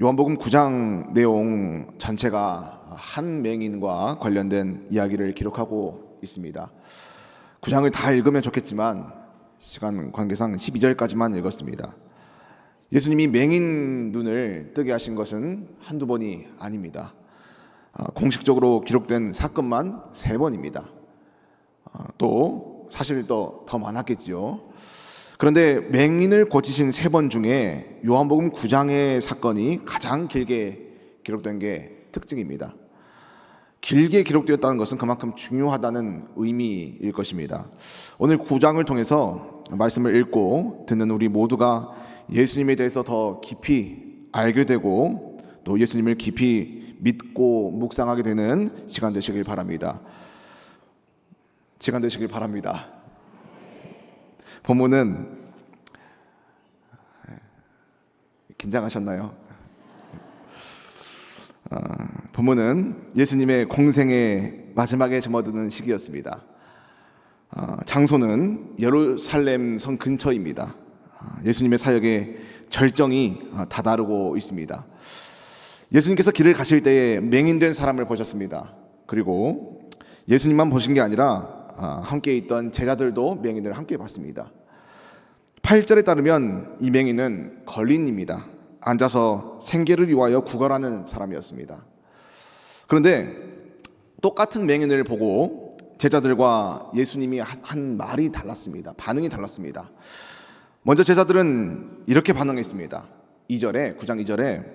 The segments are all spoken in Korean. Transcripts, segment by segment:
요한복음 9장 내용 전체가 한 맹인과 관련된 이야기를 기록하고 있습니다. 9장을 다 읽으면 좋겠지만 시간 관계상 12절까지만 읽었습니다. 예수님이 맹인 눈을 뜨게 하신 것은 한두 번이 아닙니다. 공식적으로 기록된 사건만 3번입니다. 또 사실 더 많았겠지요. 그런데 맹인을 고치신 3번 중에 요한복음 9장의 사건이 가장 길게 기록된 게 특징입니다. 길게 기록되었다는 것은 그만큼 중요하다는 의미일 것입니다. 오늘 9장을 통해서 말씀을 읽고 듣는 우리 모두가 예수님에 대해서 더 깊이 알게 되고 또 예수님을 깊이 믿고 묵상하게 되는 시간 되시길 바랍니다. 본문은 긴장하셨나요? 본문은 예수님의 공생의 마지막에 접어드는 시기였습니다. 장소는 예루살렘 성 근처입니다. 예수님의 사역의 절정이 다다르고 있습니다. 예수님께서 길을 가실 때에 맹인된 사람을 보셨습니다. 그리고 예수님만 보신 게 아니라 함께 있던 제자들도 맹인을 함께 봤습니다. 8절에 따르면 이 맹인은 거린입니다. 앉아서 생계를 위하여 구걸하는 사람이었습니다. 그런데 똑같은 맹인을 보고 제자들과 예수님이 한 말이 달랐습니다. 반응이 달랐습니다. 먼저 제자들은 이렇게 반응했습니다. 9장 2절에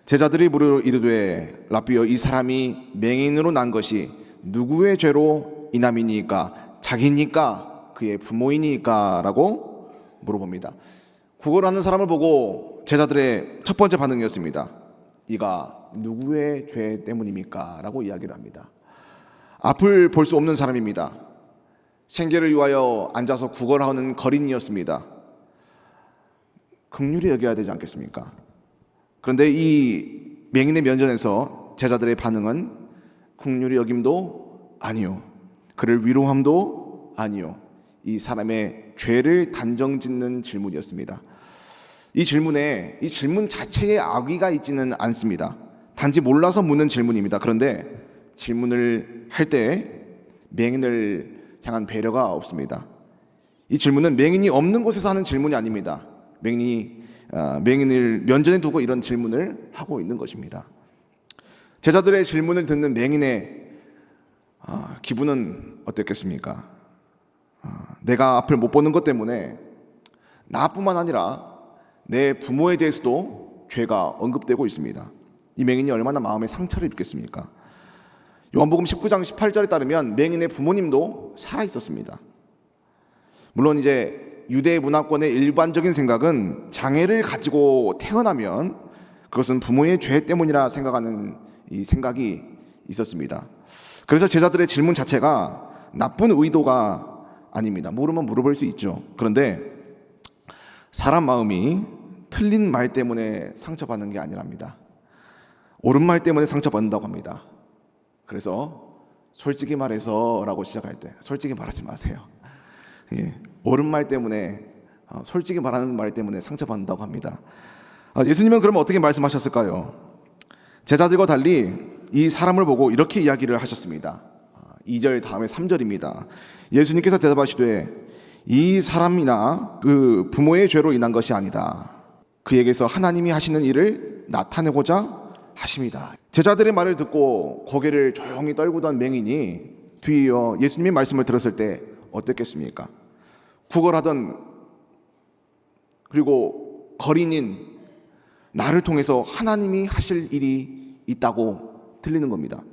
제자들이 물어 이르되 라삐여, 이 사람이 맹인으로 난 것이 누구의 죄로 인함이니까? 자기니까? 그의 부모이니까? 라고 물어봅니다. 구걸하는 사람을 보고 제자들의 첫 번째 반응이었습니다. 이가 누구의 죄 때문입니까? 라고 이야기를 합니다. 앞을 볼 수 없는 사람입니다. 생계를 위하여 앉아서 구걸하는 거린이었습니다. 긍휼히 여겨야 되지 않겠습니까? 그런데 이 맹인의 면전에서 제자들의 반응은 긍휼히 여김도 아니요, 그를 위로함도 아니요, 이 사람의 죄를 단정짓는 질문이었습니다. 이 질문 자체에 악의가 있지는 않습니다. 단지 몰라서 묻는 질문입니다. 그런데 질문을 할 때 맹인을 향한 배려가 없습니다. 이 질문은 맹인이 없는 곳에서 하는 질문이 아닙니다. 맹인을 면전에 두고 이런 질문을 하고 있는 것입니다. 제자들의 질문을 듣는 맹인의 기분은 어땠겠습니까? 내가 앞을 못 보는 것 때문에 나뿐만 아니라 내 부모에 대해서도 죄가 언급되고 있습니다. 이 맹인이 얼마나 마음에 상처를 입겠습니까? 요한복음 19장 18절에 따르면 맹인의 부모님도 살아 있었습니다. 물론 이제 유대 문화권의 일반적인 생각은 장애를 가지고 태어나면 그것은 부모의 죄 때문이라 생각하는 이 생각이 있었습니다. 그래서 제자들의 질문 자체가 나쁜 의도가 아닙니다. 모르면 물어볼 수 있죠. 그런데 사람 마음이 틀린 말 때문에 상처받는 게 아니랍니다. 옳은 말 때문에 상처받는다고 합니다. 그래서 솔직히 말해서 라고 시작할 때 솔직히 말하지 마세요. 옳은 말 때문에, 솔직히 말하는 말 때문에 상처받는다고 합니다. 예수님은 그러면 어떻게 말씀하셨을까요? 제자들과 달리 이 사람을 보고 이렇게 이야기를 하셨습니다. 2절 다음에 3절입니다. 예수님께서 대답하시되 이 사람이나 그 부모의 죄로 인한 것이 아니다. 그에게서 하나님이 하시는 일을 나타내고자 하십니다. 제자들의 말을 듣고 고개를 조용히 떨구던 맹인이 뒤이어 예수님의 말씀을 들었을 때 어땠겠습니까? 구걸하던 그리고 거린인 나를 통해서 하나님이 하실 일이 있다고 들리는 겁니다.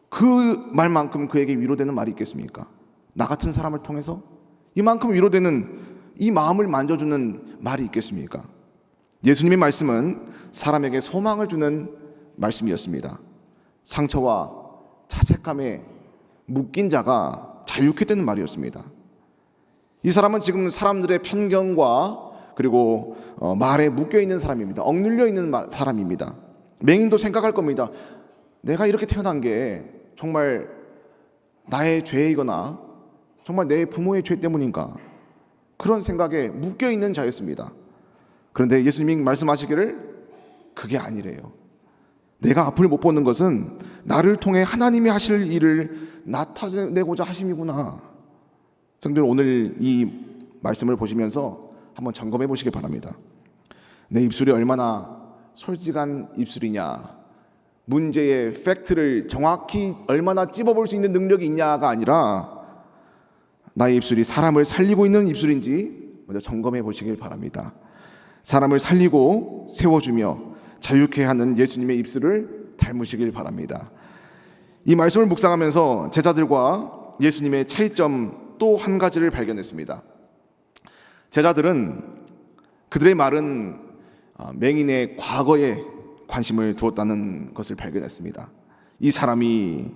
그 말만큼 그에게 위로되는 말이 있겠습니까? 나 같은 사람을 통해서 이만큼 위로되는, 이 마음을 만져주는 말이 있겠습니까? 예수님의 말씀은 사람에게 소망을 주는 말씀이었습니다. 상처와 자책감에 묶인 자가 자유케 되는 말이었습니다. 이 사람은 지금 사람들의 편견과 그리고 말에 묶여있는 사람입니다. 억눌려 있는 사람입니다. 맹인도 생각할 겁니다. 내가 이렇게 태어난 게 정말 나의 죄이거나 정말 내 부모의 죄 때문인가, 그런 생각에 묶여있는 자였습니다. 그런데 예수님이 말씀하시기를 그게 아니래요. 내가 앞을 못 보는 것은 나를 통해 하나님이 하실 일을 나타내고자 하심이구나. 성도들, 오늘 이 말씀을 보시면서 한번 점검해 보시기 바랍니다. 내 입술이 얼마나 솔직한 입술이냐, 문제의 팩트를 정확히 얼마나 찝어볼 수 있는 능력이 있냐가 아니라 나의 입술이 사람을 살리고 있는 입술인지 먼저 점검해 보시길 바랍니다. 사람을 살리고 세워주며 자유케 하는 예수님의 입술을 닮으시길 바랍니다. 이 말씀을 묵상하면서 제자들과 예수님의 차이점 또 한 가지를 발견했습니다. 제자들은 그들의 말은 맹인의 과거에 관심을 두었다는 것을 발견했습니다. 이 사람이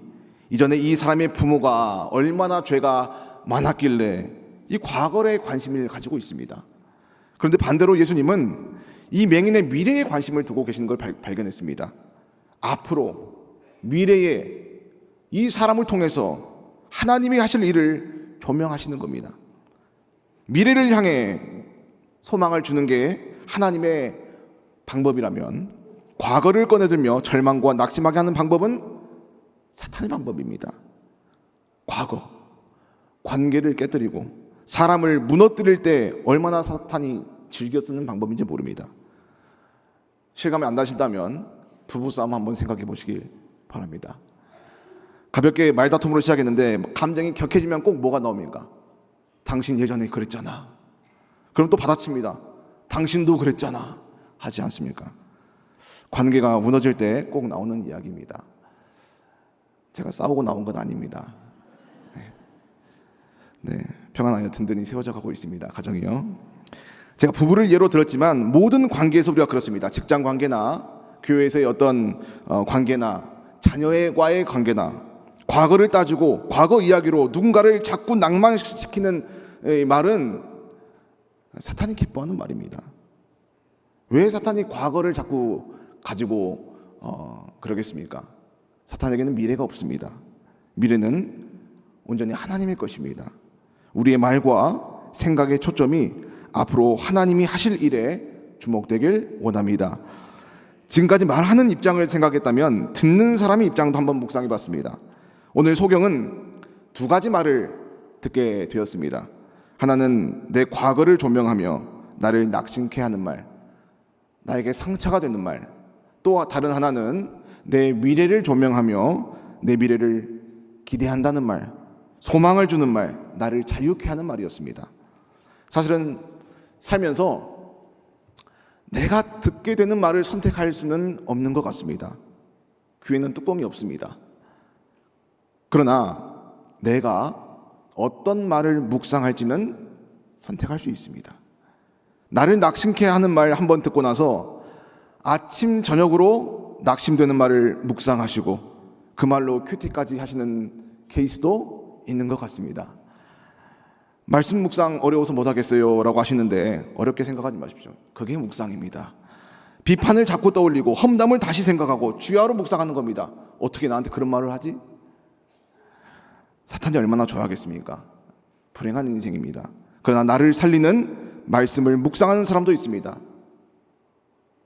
이전에 이 사람의 부모가 얼마나 죄가 많았길래 이 과거에 관심을 가지고 있습니다. 그런데 반대로 예수님은 이 맹인의 미래에 관심을 두고 계시는 걸 발견했습니다. 앞으로 미래에 이 사람을 통해서 하나님이 하실 일을 조명하시는 겁니다. 미래를 향해 소망을 주는 게 하나님의 방법이라면 과거를 꺼내들며 절망과 낙심하게 하는 방법은 사탄의 방법입니다. 과거, 관계를 깨뜨리고 사람을 무너뜨릴 때 얼마나 사탄이 즐겨 쓰는 방법인지 모릅니다. 실감이 안 나신다면 부부싸움 한번 생각해 보시길 바랍니다. 가볍게 말다툼으로 시작했는데 감정이 격해지면 꼭 뭐가 나옵니까? 당신 예전에 그랬잖아. 그럼 또 받아칩니다. 당신도 그랬잖아. 하지 않습니까? 관계가 무너질 때 꼭 나오는 이야기입니다. 제가 싸우고 나온 건 아닙니다. 네, 평안하여 든든히 세워져 가고 있습니다. 가정이요. 제가 부부를 예로 들었지만 모든 관계에서 우리가 그렇습니다. 직장 관계나 교회에서의 어떤 관계나 자녀과의 관계나 과거를 따지고 과거 이야기로 누군가를 자꾸 낭만시키는 말은 사탄이 기뻐하는 말입니다. 왜 사탄이 과거를 자꾸 가지고 그러겠습니까? 사탄에게는 미래가 없습니다. 미래는 온전히 하나님의 것입니다. 우리의 말과 생각의 초점이 앞으로 하나님이 하실 일에 주목되길 원합니다. 지금까지 말하는 입장을 생각했다면 듣는 사람의 입장도 한번 묵상해 봤습니다. 오늘 소경은 두 가지 말을 듣게 되었습니다. 하나는 내 과거를 조명하며 나를 낙심케 하는 말, 나에게 상처가 되는 말, 또 다른 하나는 내 미래를 조명하며 내 미래를 기대한다는 말, 소망을 주는 말, 나를 자유케 하는 말이었습니다. 사실은 살면서 내가 듣게 되는 말을 선택할 수는 없는 것 같습니다. 귀에는 뚜껑이 없습니다. 그러나 내가 어떤 말을 묵상할지는 선택할 수 있습니다. 나를 낙심케 하는 말 한번 듣고 나서 아침 저녁으로 낙심되는 말을 묵상하시고 그 말로 큐티까지 하시는 케이스도 있는 것 같습니다. 말씀 묵상 어려워서 못하겠어요 라고 하시는데 어렵게 생각하지 마십시오. 그게 묵상입니다. 비판을 자꾸 떠올리고 험담을 다시 생각하고 주야로 묵상하는 겁니다. 어떻게 나한테 그런 말을 하지? 사탄이 얼마나 좋아하겠습니까? 불행한 인생입니다. 그러나 나를 살리는 말씀을 묵상하는 사람도 있습니다.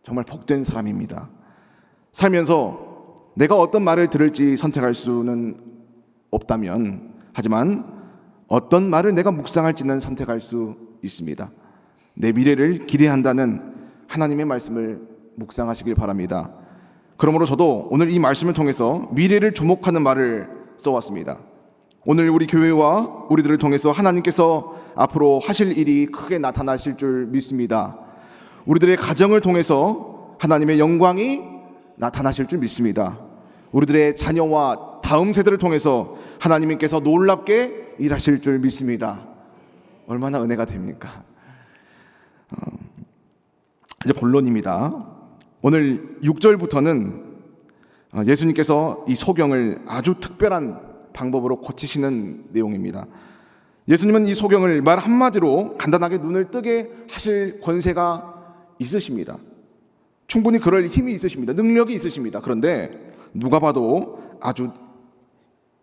정말 복된 사람입니다. 살면서 내가 어떤 말을 들을지 선택할 수는 없다면 하지만 어떤 말을 내가 묵상할지는 선택할 수 있습니다. 내 미래를 기대한다는 하나님의 말씀을 묵상하시길 바랍니다. 그러므로 저도 오늘 이 말씀을 통해서 미래를 주목하는 말을 써왔습니다. 오늘 우리 교회와 우리들을 통해서 하나님께서 앞으로 하실 일이 크게 나타나실 줄 믿습니다. 우리들의 가정을 통해서 하나님의 영광이 나타나실 줄 믿습니다. 우리들의 자녀와 다음 세대를 통해서 하나님께서 놀랍게 일하실 줄 믿습니다. 얼마나 은혜가 됩니까? 이제 본론입니다. 오늘 6절부터는 예수님께서 이 소경을 아주 특별한 방법으로 고치시는 내용입니다. 예수님은 이 소경을 말 한마디로 간단하게 눈을 뜨게 하실 권세가 있으십니다. 충분히 그럴 힘이 있으십니다. 능력이 있으십니다. 그런데 누가 봐도 아주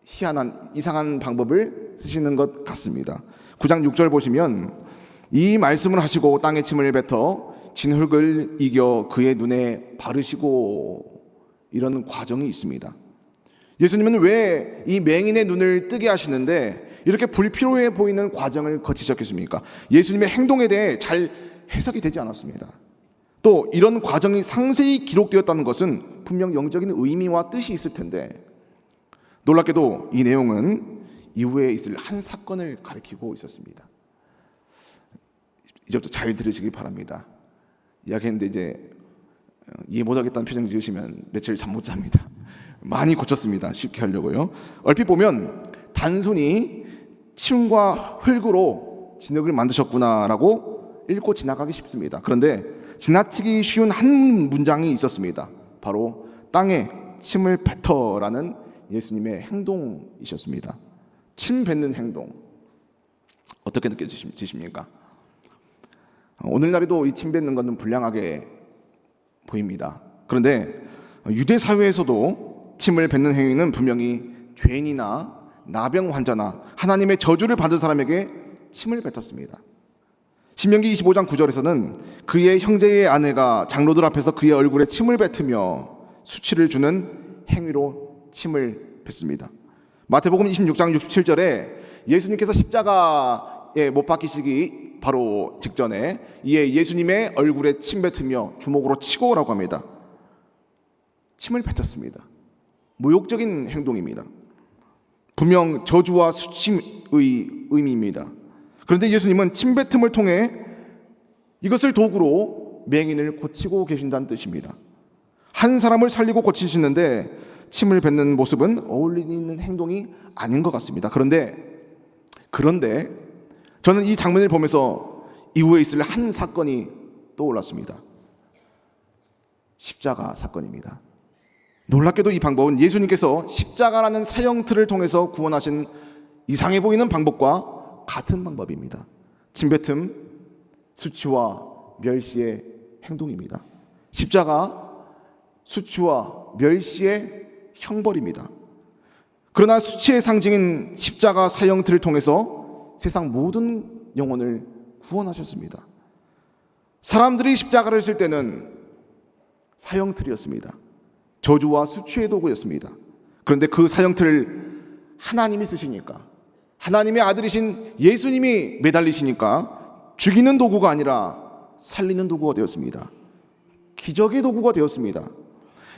희한한 이상한 방법을 쓰시는 것 같습니다. 9장 6절 보시면 이 말씀을 하시고 땅에 침을 뱉어 진흙을 이겨 그의 눈에 바르시고, 이런 과정이 있습니다. 예수님은 왜 이 맹인의 눈을 뜨게 하시는데 이렇게 불필요해 보이는 과정을 거치셨겠습니까? 예수님의 행동에 대해 잘 해석이 되지 않았습니다. 또 이런 과정이 상세히 기록되었다는 것은 분명 영적인 의미와 뜻이 있을 텐데, 놀랍게도 이 내용은 이후에 있을 한 사건을 가리키고 있었습니다. 이제부터 잘 들으시길 바랍니다. 이야기했는데 이제 이해 못하겠다는 표정 지으시면 며칠 잠 못 잡니다. 많이 고쳤습니다. 쉽게 하려고요. 얼핏 보면 단순히 침과 흙으로 진흙을 만드셨구나라고 읽고 지나가기 쉽습니다. 그런데 지나치기 쉬운 한 문장이 있었습니다. 바로 땅에 침을 뱉어라는 예수님의 행동이셨습니다. 침 뱉는 행동, 어떻게 느껴지십니까? 오늘날에도 이 침 뱉는 것은 불량하게 보입니다. 그런데 유대 사회에서도 침을 뱉는 행위는 분명히 죄인이나 나병 환자나 하나님의 저주를 받은 사람에게 침을 뱉었습니다. 신명기 25장 9절에서는 그의 형제의 아내가 장로들 앞에서 그의 얼굴에 침을 뱉으며 수치를 주는 행위로 침을 뱉습니다. 마태복음 26장 67절에 예수님께서 십자가에 못 박히시기 바로 직전에 이에 예수님의 얼굴에 침 뱉으며 주먹으로 치고라고 합니다. 침을 뱉었습니다. 모욕적인 행동입니다. 분명 저주와 수침의 의미입니다. 그런데 예수님은 침뱉음을 통해 이것을 도구로 맹인을 고치고 계신다는 뜻입니다. 한 사람을 살리고 고치시는데 침을 뱉는 모습은 어울리는 행동이 아닌 것 같습니다. 그런데 저는 이 장면을 보면서 이후에 있을 한 사건이 떠올랐습니다. 십자가 사건입니다. 놀랍게도 이 방법은 예수님께서 십자가라는 사형틀을 통해서 구원하신 이상해 보이는 방법과 같은 방법입니다. 침뱉음, 수치와 멸시의 행동입니다. 십자가, 수치와 멸시의 형벌입니다. 그러나 수치의 상징인 십자가 사형틀을 통해서 세상 모든 영혼을 구원하셨습니다. 사람들이 십자가를 쓸 때는 사형틀이었습니다. 저주와 수치의 도구였습니다. 그런데 그 사형틀을 하나님이 쓰시니까, 하나님의 아들이신 예수님이 매달리시니까 죽이는 도구가 아니라 살리는 도구가 되었습니다. 기적의 도구가 되었습니다.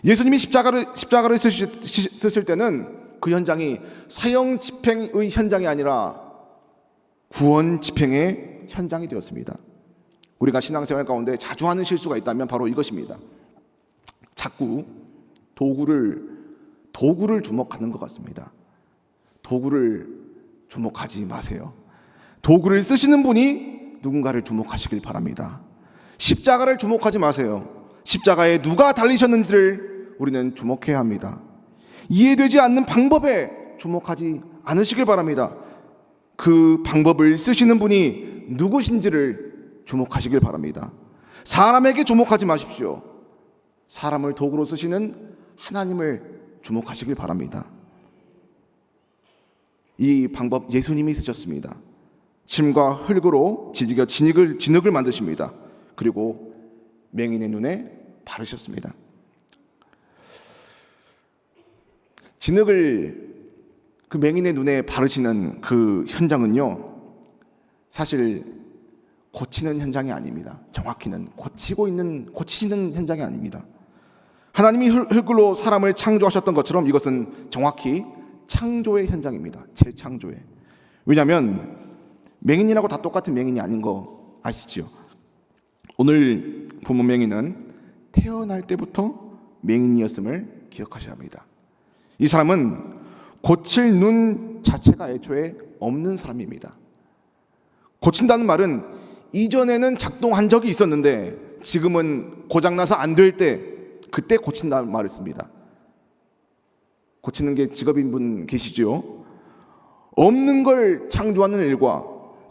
예수님이 십자가를 쓰실 때는 그 현장이 사형 집행의 현장이 아니라 구원 집행의 현장이 되었습니다. 우리가 신앙생활 가운데 자주 하는 실수가 있다면 바로 이것입니다. 자꾸 도구를 주목하는 것 같습니다. 도구를 주목하지 마세요. 도구를 쓰시는 분이 누군가를 주목하시길 바랍니다. 십자가를 주목하지 마세요. 십자가에 누가 달리셨는지를 우리는 주목해야 합니다. 이해되지 않는 방법에 주목하지 않으시길 바랍니다. 그 방법을 쓰시는 분이 누구신지를 주목하시길 바랍니다. 사람에게 주목하지 마십시오. 사람을 도구로 쓰시는 하나님을 주목하시길 바랍니다. 이 방법 예수님이 쓰셨습니다. 침과 흙으로 진흙을 만드십니다. 그리고 맹인의 눈에 바르셨습니다. 진흙을 그 맹인의 눈에 바르시는 그 현장은요, 사실 고치는 현장이 아닙니다. 정확히는 고치시는 현장이 아닙니다. 하나님이 흙으로 사람을 창조하셨던 것처럼 이것은 정확히 창조의 현장입니다. 재창조의. 왜냐하면 맹인이라고 다 똑같은 맹인이 아닌 거 아시죠? 오늘 본문 맹인은 태어날 때부터 맹인이었음을 기억하셔야 합니다. 이 사람은 고칠 눈 자체가 애초에 없는 사람입니다. 고친다는 말은 이전에는 작동한 적이 있었는데 지금은 고장나서 안 될 때 그때 고친다는 말을 씁니다. 고치는 게 직업인 분 계시죠? 없는 걸 창조하는 일과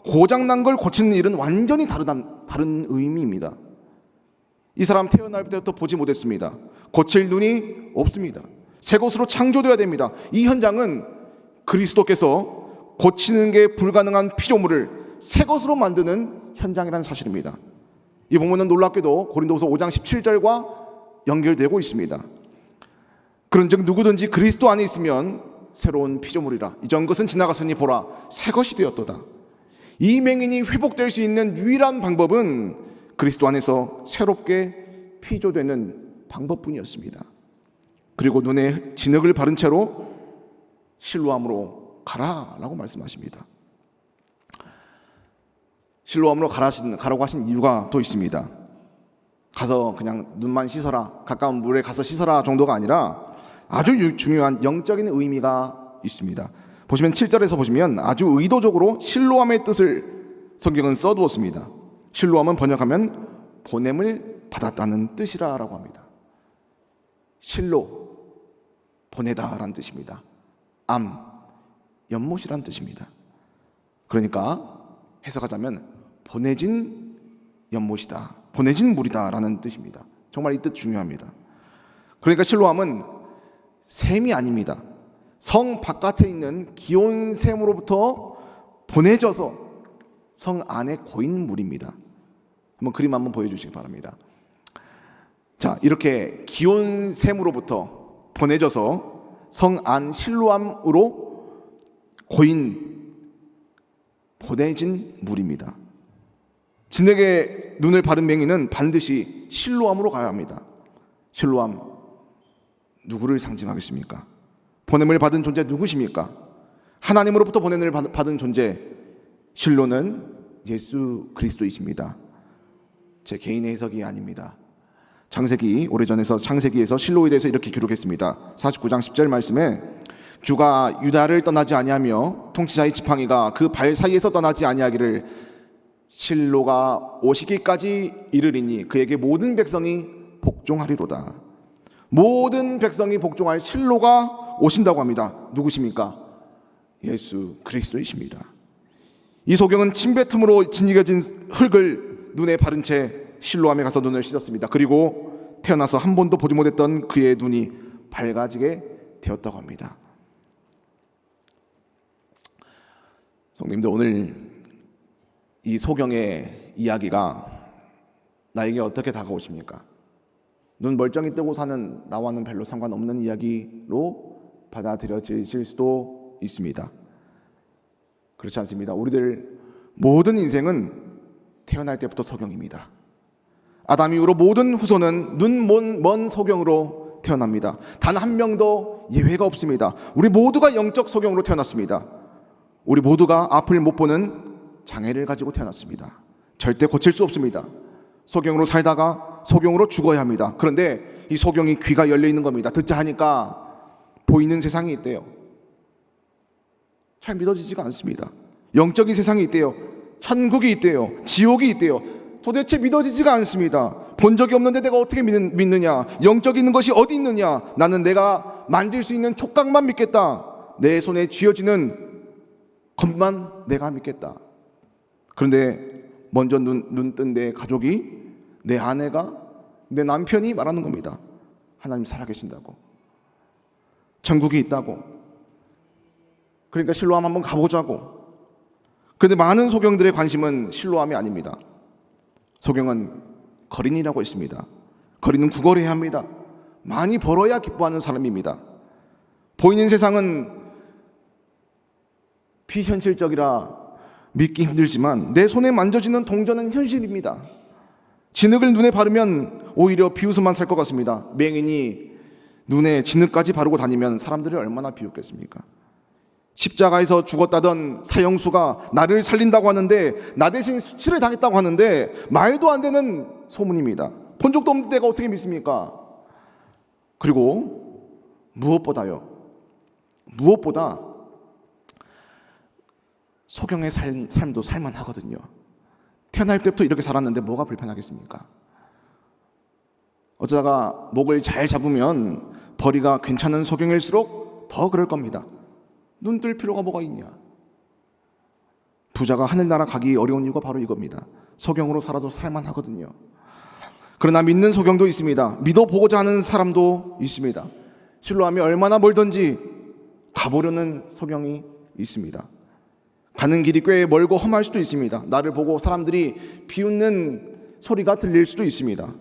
고장난 걸 고치는 일은 완전히 다른 의미입니다. 이 사람 태어날 때부터 보지 못했습니다. 고칠 눈이 없습니다. 새 것으로 창조되어야 됩니다. 이 현장은 그리스도께서 고치는 게 불가능한 피조물을 새 것으로 만드는 현장이라는 사실입니다. 이 본문은 놀랍게도 고린도후서 5장 17절과 연결되고 있습니다. 그런즉 누구든지 그리스도 안에 있으면 새로운 피조물이라. 이전 것은 지나갔으니 보라 새 것이 되었도다. 이 맹인이 회복될 수 있는 유일한 방법은 그리스도 안에서 새롭게 피조되는 방법뿐이었습니다. 그리고 눈에 진흙을 바른 채로 실로암으로 가라라고 말씀하십니다. 실로암으로 가라고 하신 이유가 또 있습니다. 가서 그냥 눈만 씻어라, 가까운 물에 가서 씻어라 정도가 아니라 아주 중요한 영적인 의미가 있습니다. 보시면 7절에서 보시면 아주 의도적으로 실로암의 뜻을 성경은 써두었습니다. 실로암은 번역하면 보냄을 받았다는 뜻이라고 합니다. 실로, 보내다라는 뜻입니다. 암, 연못이라는 뜻입니다. 그러니까 해석하자면 보내진 연못이다, 보내진 물이다라는 뜻입니다. 정말 이 뜻 중요합니다. 그러니까 실로암은 샘이 아닙니다. 성 바깥에 있는 기온 샘으로부터 보내져서 성 안에 고인 물입니다. 한번 그림 한번 보여주시기 바랍니다. 자, 이렇게 기온 샘으로부터 보내져서 성 안 실로암으로 보내진 물입니다. 진흙에 눈을 바른 맹인은 반드시 실로암으로 가야 합니다. 실로암, 누구를 상징하겠습니까? 보냄을 받은 존재 누구십니까? 하나님으로부터 보냄을 받은 존재, 실로는 예수 그리스도이십니다. 제 개인의 해석이 아닙니다. 창세기, 오래전에서 창세기에서 실로에 대해서 이렇게 기록했습니다. 49장 10절 말씀에 주가 유다를 떠나지 아니하며 통치자의 지팡이가 그 발 사이에서 떠나지 아니하기를 실로가 오시기까지 이르리니 그에게 모든 백성이 복종하리로다. 모든 백성이 복종할 실로가 오신다고 합니다. 누구십니까? 예수 그리스도이십니다. 이 소경은 침뱉음으로 진이겨진 흙을 눈에 바른 채 실로암에 가서 눈을 씻었습니다. 그리고 태어나서 한 번도 보지 못했던 그의 눈이 밝아지게 되었다고 합니다. 성도님들, 오늘 이 소경의 이야기가 나에게 어떻게 다가오십니까? 눈 멀쩡히 뜨고 사는 나와는 별로 상관없는 이야기로 받아들여질 수도 있습니다. 그렇지 않습니다. 우리들 모든 인생은 태어날 때부터 소경입니다. 아담 이후로 모든 후손은 눈 먼 소경으로 태어납니다. 단 한 명도 예외가 없습니다. 우리 모두가 영적 소경으로 태어났습니다. 우리 모두가 앞을 못 보는 장애를 가지고 태어났습니다. 절대 고칠 수 없습니다. 소경으로 살다가 소경으로 죽어야 합니다. 그런데 이 소경이 귀가 열려 있는 겁니다. 듣자 하니까 보이는 세상이 있대요. 잘 믿어지지가 않습니다. 영적인 세상이 있대요. 천국이 있대요. 지옥이 있대요. 도대체 믿어지지가 않습니다. 본 적이 없는데 내가 어떻게 믿느냐? 영적인 것이 어디 있느냐? 나는 내가 만질 수 있는 촉각만 믿겠다. 내 손에 쥐어지는 것만 내가 믿겠다. 그런데 먼저 눈 뜬 내 가족이, 내 아내가, 내 남편이 말하는 겁니다. 하나님 살아계신다고, 천국이 있다고. 그러니까 실로암 한번 가보자고. 그런데 많은 소경들의 관심은 실로암이 아닙니다. 소경은 거린이라고 했습니다. 거린은 구걸해야 합니다. 많이 벌어야 기뻐하는 사람입니다. 보이는 세상은 비현실적이라 믿기 힘들지만 내 손에 만져지는 동전은 현실입니다. 진흙을 눈에 바르면 오히려 비웃음만 살 것 같습니다. 맹인이 눈에 진흙까지 바르고 다니면 사람들이 얼마나 비웃겠습니까? 십자가에서 죽었다던 사형수가 나를 살린다고 하는데, 나 대신 수치를 당했다고 하는데 말도 안 되는 소문입니다. 본 적도 없는 데가 어떻게 믿습니까? 그리고 무엇보다 소경의 삶도 살만하거든요. 태어날 때부터 이렇게 살았는데 뭐가 불편하겠습니까? 어쩌다가 목을 잘 잡으면 벌이가 괜찮은 소경일수록 더 그럴 겁니다. 눈 뜰 필요가 뭐가 있냐? 부자가 하늘나라 가기 어려운 이유가 바로 이겁니다. 소경으로 살아도 살만하거든요. 그러나 믿는 소경도 있습니다. 믿어보고자 하는 사람도 있습니다. 실로암이 얼마나 멀든지 가보려는 소경이 있습니다. 가는 길이 꽤 멀고 험할 수도 있습니다. 나를 보고 사람들이 비웃는 소리가 들릴 수도 있습니다.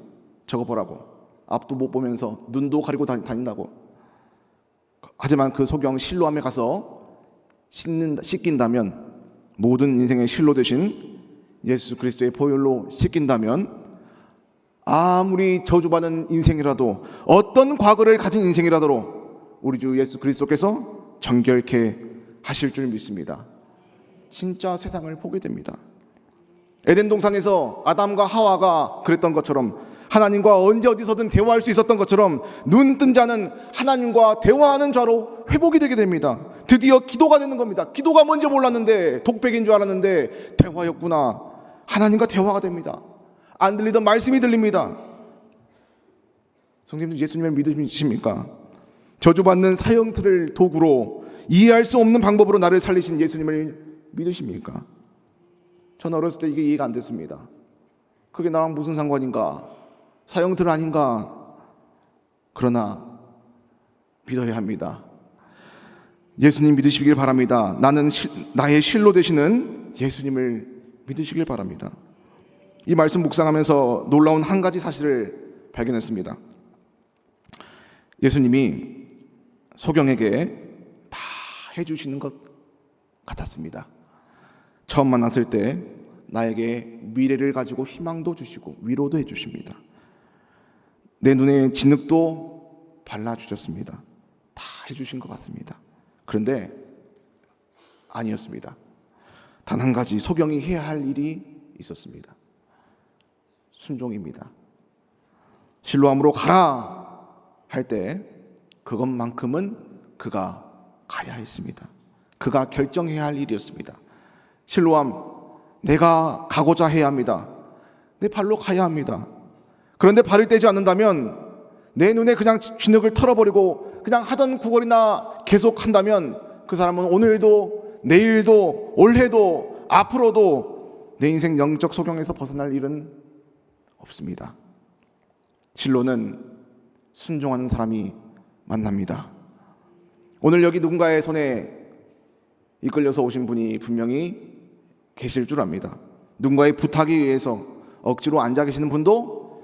저거 보라고, 앞도 못 보면서 눈도 가리고 다닌다고. 하지만 그 소경 실로암에 가서 씻긴다면, 모든 인생의 실로 되신 예수 그리스도의 보혈로 씻긴다면, 아무리 저주받은 인생이라도, 어떤 과거를 가진 인생이라도 우리 주 예수 그리스도께서 정결케 하실 줄 믿습니다. 진짜 세상을 보게 됩니다. 에덴 동산에서 아담과 하와가 그랬던 것처럼, 하나님과 언제 어디서든 대화할 수 있었던 것처럼, 눈 뜬 자는 하나님과 대화하는 자로 회복이 되게 됩니다. 드디어 기도가 되는 겁니다. 기도가 뭔지 몰랐는데, 독백인 줄 알았는데 대화였구나. 하나님과 대화가 됩니다. 안 들리던 말씀이 들립니다. 성도님들, 예수님을 믿으십니까? 저주받는 사형틀을 도구로, 이해할 수 없는 방법으로 나를 살리신 예수님을 믿으십니까? 저는 어렸을 때 이게 이해가 안 됐습니다. 그게 나랑 무슨 상관인가? 사형틀 아닌가? 그러나 믿어야 합니다. 예수님 믿으시길 바랍니다. 나는 나의 실로 되시는 예수님을 믿으시길 바랍니다. 이 말씀 묵상하면서 놀라운 한 가지 사실을 발견했습니다. 예수님이 소경에게 다 해주시는 것 같았습니다. 처음 만났을 때 나에게 미래를 가지고 희망도 주시고 위로도 해주십니다. 내 눈에 진흙도 발라주셨습니다. 다 해주신 것 같습니다. 그런데 아니었습니다. 단 한 가지 소경이 해야 할 일이 있었습니다. 순종입니다. 실로암으로 가라 할 때 그것만큼은 그가 가야 했습니다. 그가 결정해야 할 일이었습니다. 실로암, 내가 가고자 해야 합니다. 내 발로 가야 합니다. 그런데 발을 떼지 않는다면, 내 눈에 그냥 진흙을 털어버리고 그냥 하던 구걸이나 계속한다면, 그 사람은 오늘도 내일도 올해도 앞으로도 내 인생 영적 소경에서 벗어날 일은 없습니다. 실로는 순종하는 사람이 만납니다. 오늘 여기 누군가의 손에 이끌려서 오신 분이 분명히 계실 줄 압니다. 누군가의 부탁에 의해서 억지로 앉아 계시는 분도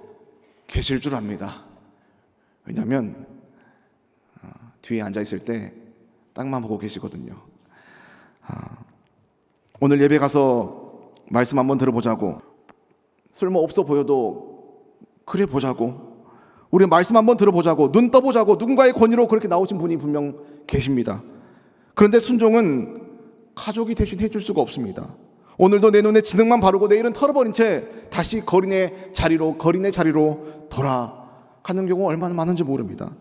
계실 줄 압니다. 왜냐하면 뒤에 앉아 있을 때 땅만 보고 계시거든요. 오늘 예배 가서 말씀 한번 들어보자고, 쓸모 없어 보여도 그래 보자고, 우리 말씀 한번 들어보자고, 눈 떠보자고 누군가의 권유로 그렇게 나오신 분이 분명 계십니다. 그런데 순종은 가족이 대신 해줄 수가 없습니다. 오늘도 내 눈에 진흙만 바르고 내일은 털어버린 채 다시 거린의 자리로 돌아가는 경우가 얼마나 많은지 모릅니다.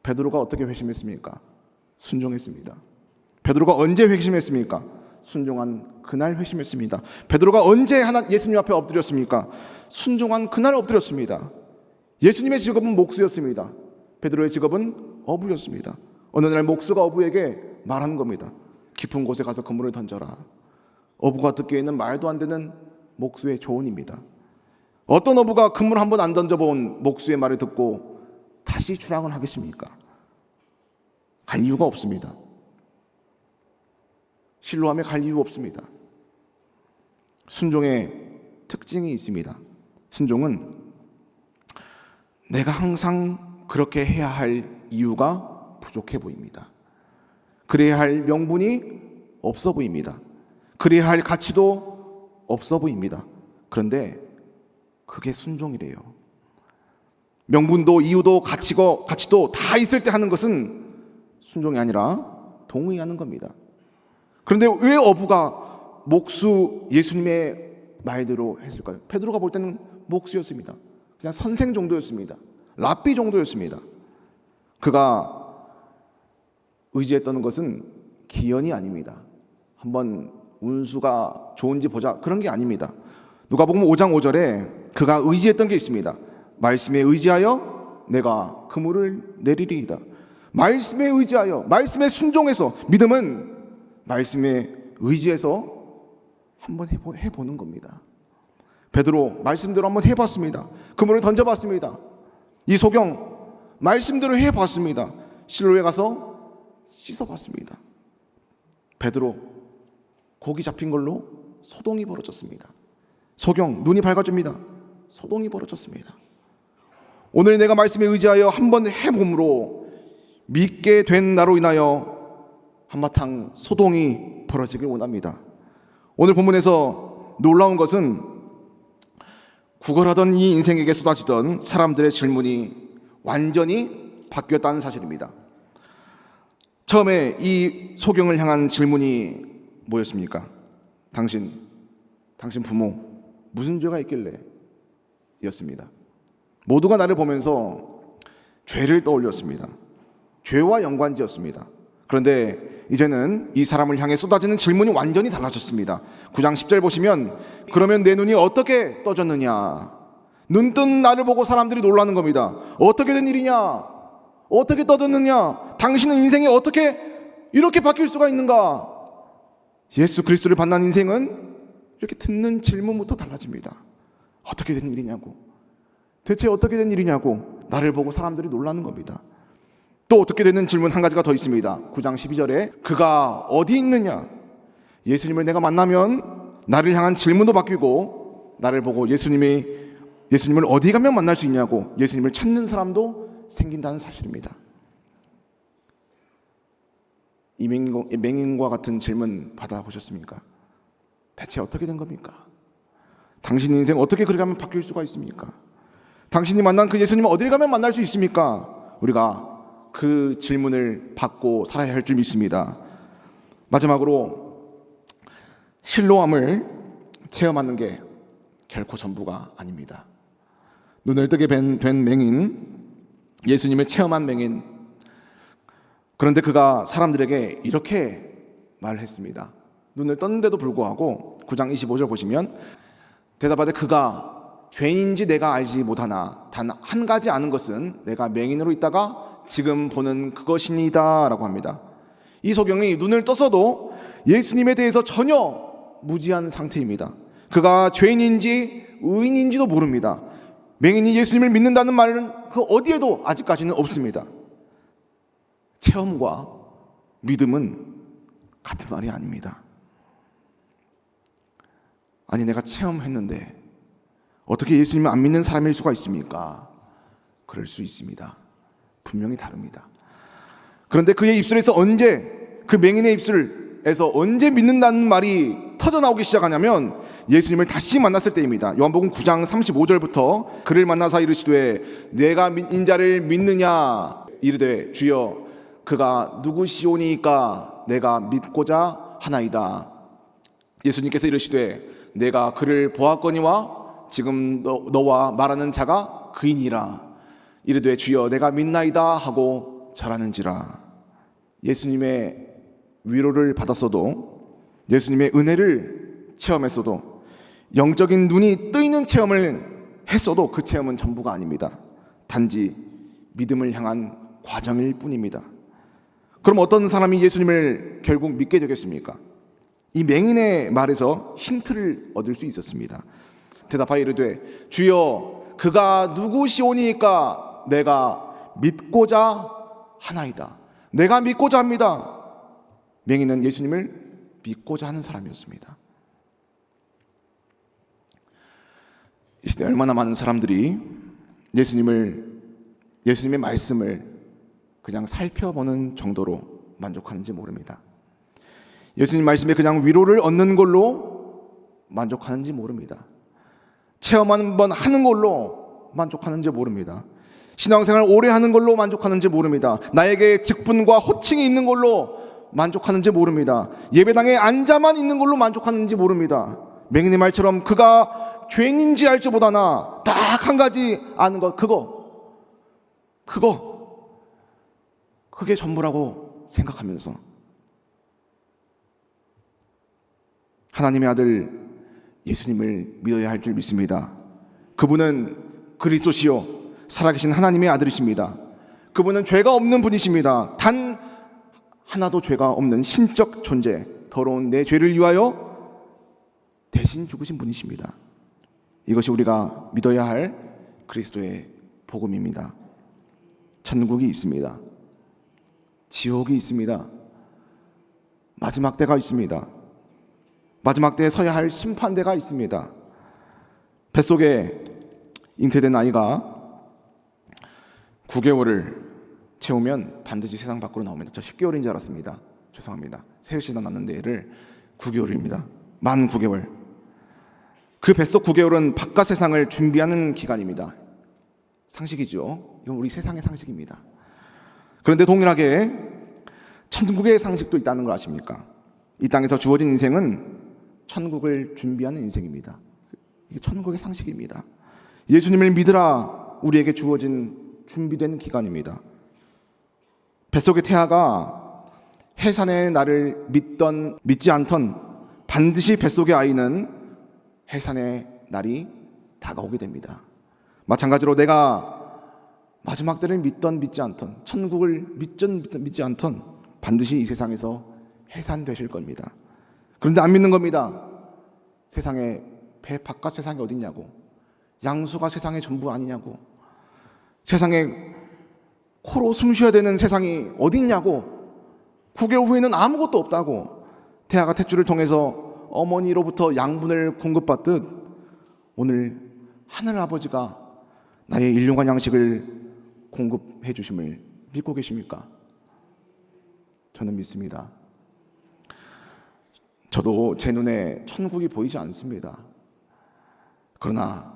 베드로가 어떻게 회심했습니까? 순종했습니다. 베드로가 언제 회심했습니까? 순종한 그날 회심했습니다. 베드로가 언제 예수님 앞에 엎드렸습니까? 순종한 그날 엎드렸습니다. 예수님의 직업은 목수였습니다. 베드로의 직업은 어부였습니다. 어느 날 목수가 어부에게 말하는 겁니다. 깊은 곳에 가서 그물을 던져라. 어부가 듣기에는 말도 안 되는 목수의 조언입니다. 어떤 어부가 그물 한 번 안 던져본 목수의 말을 듣고 다시 출항을 하겠습니까? 갈 이유가 없습니다. 실로암에 갈 이유 없습니다. 순종의 특징이 있습니다. 순종은 내가 항상 그렇게 해야 할 이유가 부족해 보입니다. 그래야 할 명분이 없어 보입니다. 그래야 할 가치도 없어 보입니다. 그런데 그게 순종이래요. 명분도 이유도 가치도 다 있을 때 하는 것은 순종이 아니라 동의하는 겁니다. 그런데 왜 어부가 목수 예수님의 말대로 했을까요? 베드로가 볼 때는 목수였습니다. 그냥 선생 정도였습니다. 랍비 정도였습니다. 그가 의지했던 것은 기연이 아닙니다. 한번 운수가 좋은지 보자, 그런 게 아닙니다. 누가복음 5장 5절에 그가 의지했던 게 있습니다. 말씀에 의지하여 내가 그물을 내리리이다. 말씀에 의지하여, 말씀에 순종해서, 믿음은 말씀에 의지해서 한번 해보는 겁니다. 베드로 말씀대로 한번 해봤습니다. 그물을 던져봤습니다. 이 소경 말씀대로 해봤습니다. 실로에 가서 씻어봤습니다. 베드로 고기 잡힌 걸로 소동이 벌어졌습니다. 소경, 눈이 밝아집니다. 소동이 벌어졌습니다. 오늘 내가 말씀에 의지하여 한번 해봄으로 믿게 된 나로 인하여 한바탕 소동이 벌어지길 원합니다. 오늘 본문에서 놀라운 것은 구걸하던 이 인생에게 쏟아지던 사람들의 질문이 완전히 바뀌었다는 사실입니다. 처음에 이 소경을 향한 질문이 뭐였습니까? 당신 부모 무슨 죄가 있길래? 였습니다. 모두가 나를 보면서 죄를 떠올렸습니다. 죄와 연관지었습니다. 그런데 이제는 이 사람을 향해 쏟아지는 질문이 완전히 달라졌습니다. 9장 10절 보시면 그러면 내 눈이 어떻게 떠졌느냐? 눈뜬 나를 보고 사람들이 놀라는 겁니다. 어떻게 된 일이냐? 어떻게 떠졌느냐? 당신의 인생이 어떻게 이렇게 바뀔 수가 있는가? 예수 그리스도를 만난 인생은 이렇게 듣는 질문부터 달라집니다. 어떻게 된 일이냐고, 대체 어떻게 된 일이냐고 나를 보고 사람들이 놀라는 겁니다. 또 어떻게 되는 질문 한 가지가 더 있습니다. 9장 12절에 그가 어디 있느냐? 예수님을 내가 만나면 나를 향한 질문도 바뀌고 나를 보고 예수님을 어디 가면 만날 수 있냐고 예수님을 찾는 사람도 생긴다는 사실입니다. 이 맹인과 같은 질문 받아보셨습니까? 대체 어떻게 된 겁니까? 당신 인생 어떻게 그렇게 하면 바뀔 수가 있습니까? 당신이 만난 그 예수님을 어딜 가면 만날 수 있습니까? 우리가 그 질문을 받고 살아야 할 줄 믿습니다. 마지막으로 실로암을 체험하는 게 결코 전부가 아닙니다. 눈을 뜨게 된 맹인, 예수님을 체험한 맹인. 그런데 그가 사람들에게 이렇게 말했습니다. 눈을 떴는데도 불구하고 9장 25절 보시면 대답하되 그가 죄인인지 내가 알지 못하나 단 한 가지 아는 것은 내가 맹인으로 있다가 지금 보는 그것이니이다 라고 합니다. 이 소경이 눈을 떴어도 예수님에 대해서 전혀 무지한 상태입니다. 그가 죄인인지 의인인지도 모릅니다. 맹인이 예수님을 믿는다는 말은 그 어디에도 아직까지는 없습니다. 체험과 믿음은 같은 말이 아닙니다. 아니 내가 체험했는데 어떻게 예수님을 안 믿는 사람일 수가 있습니까? 그럴 수 있습니다. 분명히 다릅니다. 그런데 그의 입술에서 그 맹인의 입술에서 언제 믿는다는 말이 터져나오기 시작하냐면 예수님을 다시 만났을 때입니다. 요한복음 9장 35절부터 그를 만나사 이르시되 내가 인자를 믿느냐 이르되 주여 그가 누구시오니까 내가 믿고자 하나이다. 예수님께서 이르시되 내가 그를 보았거니와 지금 너와 말하는 자가 그이니라. 이르되 주여 내가 믿나이다 하고 절하는지라. 예수님의 위로를 받았어도 예수님의 은혜를 체험했어도 영적인 눈이 뜨이는 체험을 했어도 그 체험은 전부가 아닙니다. 단지 믿음을 향한 과정일 뿐입니다. 그럼 어떤 사람이 예수님을 결국 믿게 되겠습니까? 이 맹인의 말에서 힌트를 얻을 수 있었습니다. 대답하여 이르되 주여 그가 누구시오니까 내가 믿고자 하나이다. 내가 믿고자 합니다. 맹인은 예수님을 믿고자 하는 사람이었습니다. 이 시대 얼마나 많은 사람들이 예수님의 말씀을 그냥 살펴보는 정도로 만족하는지 모릅니다. 예수님 말씀에 그냥 위로를 얻는 걸로 만족하는지 모릅니다. 체험 한번 하는 걸로 만족하는지 모릅니다. 신앙생활 오래 하는 걸로 만족하는지 모릅니다. 나에게 직분과 호칭이 있는 걸로 만족하는지 모릅니다. 예배당에 앉아만 있는 걸로 만족하는지 모릅니다. 맹인의 말처럼 그가 죄인인지 알지 못하나 딱 한 가지 아는 것, 그게 전부라고 생각하면서 하나님의 아들 예수님을 믿어야 할 줄 믿습니다. 그분은 그리스도시요 살아계신 하나님의 아들이십니다. 그분은 죄가 없는 분이십니다. 단 하나도 죄가 없는 신적 존재, 더러운 내 죄를 위하여 대신 죽으신 분이십니다. 이것이 우리가 믿어야 할 그리스도의 복음입니다. 천국이 있습니다. 지옥이 있습니다. 마지막 때가 있습니다. 마지막 때에 서야 할 심판대가 있습니다. 뱃속에 잉태된 아이가 9개월을 채우면 반드시 세상 밖으로 나옵니다. 저 10개월인 줄 알았습니다. 죄송합니다. 셋이나 낳는데 애를 9개월입니다. 만 9개월. 그 뱃속 9개월은 바깥 세상을 준비하는 기간입니다. 상식이죠. 이건 우리 세상의 상식입니다. 그런데 동일하게 천국의 상식도 있다는 걸 아십니까? 이 땅에서 주어진 인생은 천국을 준비하는 인생입니다. 이게 천국의 상식입니다. 예수님을 믿으라 우리에게 주어진 준비된 기간입니다. 뱃속의 태아가 해산의 날을 믿던 믿지 않던 반드시 뱃속의 아이는 해산의 날이 다가오게 됩니다. 마찬가지로 내가 마지막 때를 믿던 믿지 않던 천국을 믿던 믿지 않던 반드시 이 세상에서 해산되실 겁니다. 그런데 안 믿는 겁니다. 세상에 배 바깥 세상이 어딨냐고, 양수가 세상의 전부 아니냐고, 세상에 코로 숨 쉬어야 되는 세상이 어딨냐고, 9개월 후에는 아무것도 없다고, 태아가 탯줄을 통해서 어머니로부터 양분을 공급받듯 오늘 하늘 아버지가 나의 일용할 양식을 공급해 주심을 믿고 계십니까? 저는 믿습니다. 저도 제 눈에 천국이 보이지 않습니다. 그러나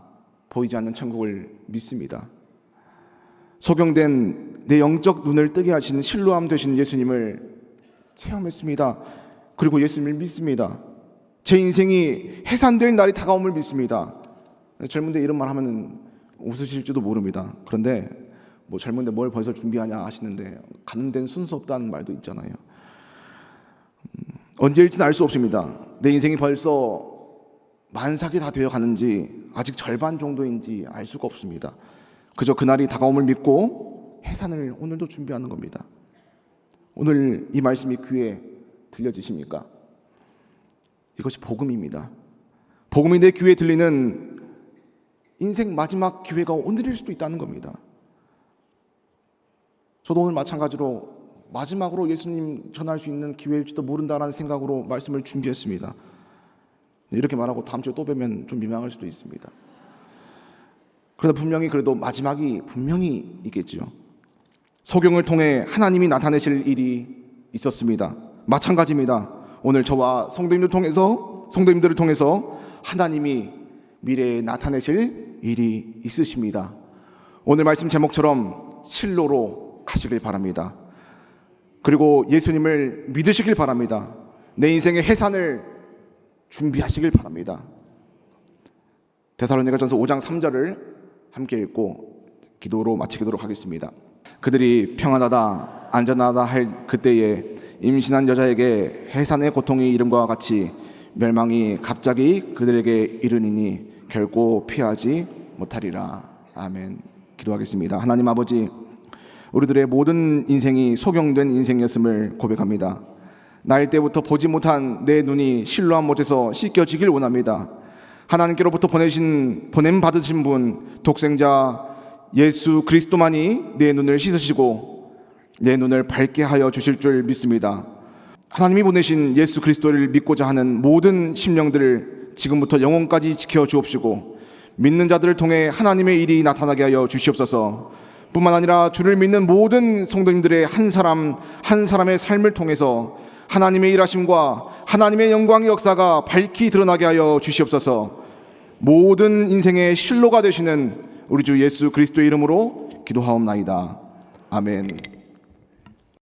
보이지 않는 천국을 믿습니다. 소경된 내 영적 눈을 뜨게 하시는 실로암 되신 예수님을 체험했습니다. 그리고 예수님을 믿습니다. 제 인생이 해산될 날이 다가옴을 믿습니다. 젊은데 이런 말 하면 웃으실지도 모릅니다. 그런데 뭐 젊은데 뭘 벌써 준비하냐 하시는데 가는 데는 순서 없다는 말도 있잖아요. 언제일지는 알 수 없습니다. 내 인생이 벌써 만삭이 다 되어 가는지 아직 절반 정도인지 알 수가 없습니다. 그저 그날이 다가옴을 믿고 해산을 오늘도 준비하는 겁니다. 오늘 이 말씀이 귀에 들려지십니까? 이것이 복음입니다. 복음이 내 귀에 들리는 인생 마지막 기회가 오늘일 수도 있다는 겁니다. 저도 오늘 마찬가지로 마지막으로 예수님 전할 수 있는 기회일지도 모른다라는 생각으로 말씀을 준비했습니다. 이렇게 말하고 다음 주에 또 뵈면 좀 민망할 수도 있습니다. 그러나 분명히 그래도 마지막이 분명히 있겠죠. 소경을 통해 하나님이 나타내실 일이 있었습니다. 마찬가지입니다. 오늘 저와 성도님들을 통해서 하나님이 미래에 나타내실 일이 있으십니다. 오늘 말씀 제목처럼 실로로 가시길 바랍니다. 그리고 예수님을 믿으시길 바랍니다. 내 인생의 해산을 준비하시길 바랍니다. 데살로니가전서 5장 3절을 함께 읽고 기도로 마치도록 하겠습니다. 그들이 평안하다 안전하다 할 그때에 임신한 여자에게 해산의 고통이 이름과 같이 멸망이 갑자기 그들에게 이르니니 결코 피하지 못하리라. 아멘. 기도하겠습니다. 하나님 아버지, 우리들의 모든 인생이 소경된 인생이었음을 고백합니다. 나일 때부터 보지 못한 내 눈이 실로암 못에서 씻겨지길 원합니다. 하나님께로부터 보냄 받으신 분 독생자 예수 그리스도만이 내 눈을 씻으시고 내 눈을 밝게 하여 주실 줄 믿습니다. 하나님이 보내신 예수 그리스도를 믿고자 하는 모든 심령들을 지금부터 영원까지 지켜 주옵시고 믿는 자들을 통해 하나님의 일이 나타나게 하여 주시옵소서. 뿐만 아니라 주를 믿는 모든 성도님들의 한 사람 한 사람의 삶을 통해서 하나님의 일하심과 하나님의 영광의 역사가 밝히 드러나게 하여 주시옵소서. 모든 인생의 실로가 되시는 우리 주 예수 그리스도의 이름으로 기도하옵나이다. 아멘.